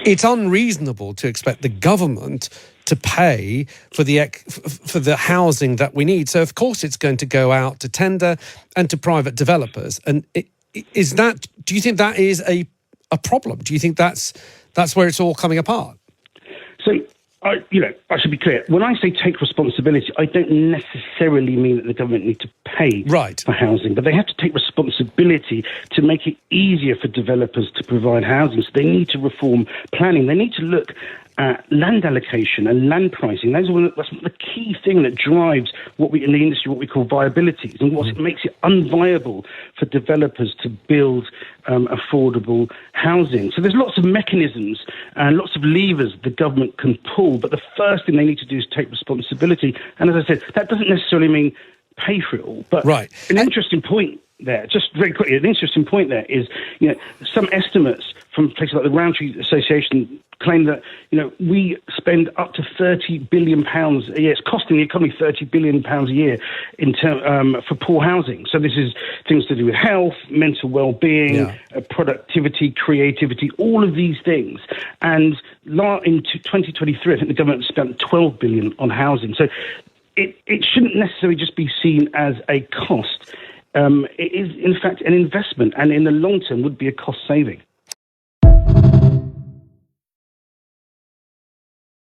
It's unreasonable to expect the government to pay for the housing that we need. So, of course, it's going to go out to tender and to private developers. And do you think that is a problem? Do you think that's where it's all coming apart? So, I should be clear. When I say take responsibility, I don't necessarily mean that the government need to pay for housing, but they have to take responsibility to make it easier for developers to provide housing. So they need to reform planning. They need to look at land allocation and land pricing. That's the key thing that drives what we in the industry, what we call viabilities, and what makes it unviable for developers to build affordable housing. So there's lots of mechanisms and lots of levers the government can pull, but the first thing they need to do is take responsibility. And as I said, that doesn't necessarily mean pay for it all. But an interesting point there, just very quickly, an interesting point there is, some estimates from places like the Roundtree Association claim that, we spend up to £30 billion a year. It's costing the economy £30 billion a year for poor housing. So this is things to do with health, mental well-being, productivity, creativity, all of these things. And in 2023, I think the government spent £12 billion on housing. So it shouldn't necessarily just be seen as a cost. It is, in fact, an investment, and in the long term would be a cost saving.